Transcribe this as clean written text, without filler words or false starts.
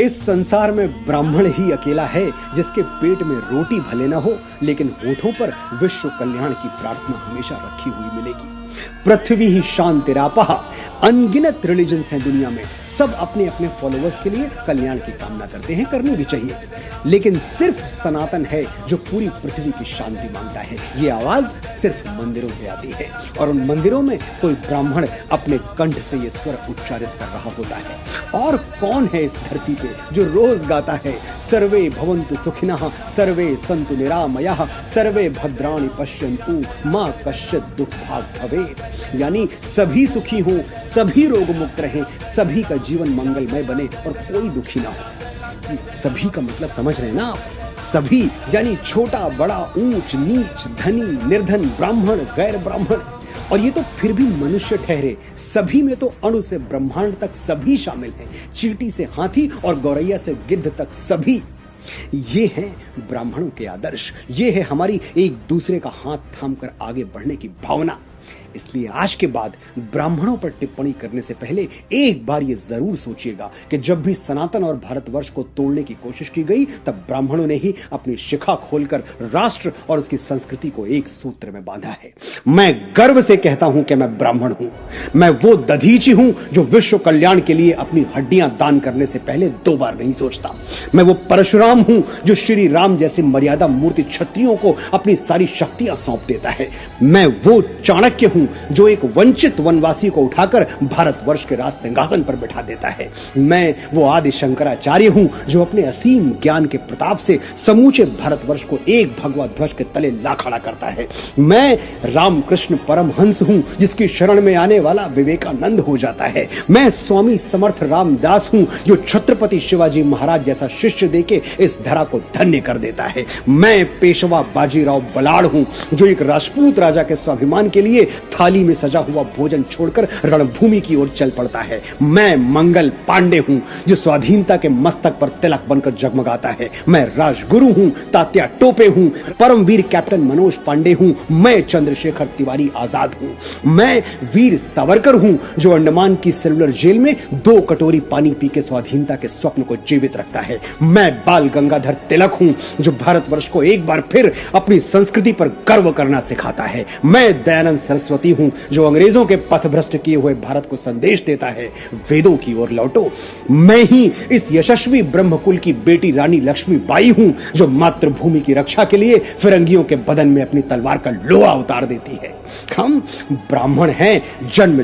इस संसार में ब्राह्मण ही अकेला है जिसके पेट में रोटी भले न हो लेकिन होठों पर विश्व कल्याण की प्रार्थना हमेशा रखी हुई मिलेगी। पृथ्वी ही शांतिरापः। अनगिनत रिलीजन्स हैं दुनिया में, सब अपने अपने फॉलोअर्स के लिए कल्याण की कामना करते हैं, करनी भी चाहिए, लेकिन सिर्फ सनातन है जो पूरी पृथ्वी की शांति मांगता है। ये आवाज सिर्फ मंदिरों से आती है और उन मंदिरों में कोई ब्राह्मण अपने कंठ से ये स्वर उच्चारित कर रहा होता है। और कौन है इस धरती पे जो रोज गाता है सर्वे भवन्तु सुखिनः सर्वे सन्तु निरामयाः सर्वे भद्राणि पश्यन्तु मा कश्चित् दुःखभाग् भवेत्, यानी सभी सुखी हों, सभी रोग मुक्त रहें, सभी का जीवन मंगलमय बने और कोई दुखी ना हो। सभी का मतलब समझ रहे हैं ना आप? सभी यानी छोटा बड़ा, ऊंच नीच, धनी निर्धन, ब्राह्मण गैर ब्राह्मण, और ये तो फिर भी मनुष्य ठहरे, सभी में तो अणु से ब्रह्मांड तक सभी शामिल हैं, चींटी से हाथी और गौरैया से गिद्ध तक सभी। ये हैं ब्राह्मणों के आदर्श, ये है हमारी एक दूसरे का हाथ थामकर आगे बढ़ने की भावना। इसलिए आज के बाद ब्राह्मणों पर टिप्पणी करने से पहले एक बार ये जरूर सोचिएगा कि जब भी सनातन और भारतवर्ष को तोड़ने की कोशिश की गई तब ब्राह्मणों ने ही अपनी शिखा खोलकर राष्ट्र और उसकी संस्कृति को एक सूत्र में बांधा है। मैं गर्व से कहता हूं कि मैं ब्राह्मण हूं। मैं वो दधीची हूं जो विश्व कल्याण के लिए अपनी हड्डियां दान करने से पहले 2 बार नहीं सोचता। मैं वो परशुराम हूं जो श्री राम जैसे मर्यादा मूर्ति क्षत्रियों को अपनी सारी शक्तियां सौंप देता है। मैं वो चाणक्य हूं जो एक वंचित वनवासी को उठाकर भारतवर्ष के राज सिंहासन पर बिठा देता है। मैं वो आदि शंकराचार्य हूं जो अपने असीम ज्ञान के प्रताप से समूचे भारतवर्ष को एक भगवा ध्वज के तले ला खड़ा करता है। मैं रामकृष्ण परमहंस हूं जिसकी शरण में आने वाला विवेकानंद हो जाता है। मैं स्वामी समर्थ रामदास हूं जो छत्रपति शिवाजी महाराज जैसा शिष्य देके इस धरा को धन्य कर देता है। मैं पेशवा बाजीराव बलाड़ हूं जो एक राजपूत राजा के स्वाभिमान के लिए थाली में सजा हुआ भोजन छोड़कर रणभूमि की ओर चल पड़ता है। मैं मंगल पांडे हूं जो स्वाधीनता के मस्तक पर तिलक बनकर जगमगाता है। मैं राजगुरु हूं, तात्या टोपे हूं, परमवीर कैप्टन मनोज पांडे हूं। मैं चंद्रशेखर तिवारी आजाद हूं। मैं वीर सावरकर हूं जो अंडमान की सेलुलर जेल में 2 कटोरी पानी पी के स्वाधीनता के स्वप्न को जीवित रखता है। मैं बाल गंगाधर तिलक हूं जो भारतवर्ष को एक बार फिर अपनी संस्कृति पर गर्व करना सिखाता है। मैं दयानंद सरस्वती हूं जो अंग्रेजों के पथभ्रष्ट किए हुए भारत को संदेश देता है, वेदों की ओर लौटो। मैं ही इस यशस्वी ब्रह्मकुल की बेटी रानी लक्ष्मीबाई हूं जो मातृभूमि की रक्षा के लिए फिरंगियों के बदन में अपनी तलवार का लोहा उतार देती है। हम ब्राह्मण हैं, जन्म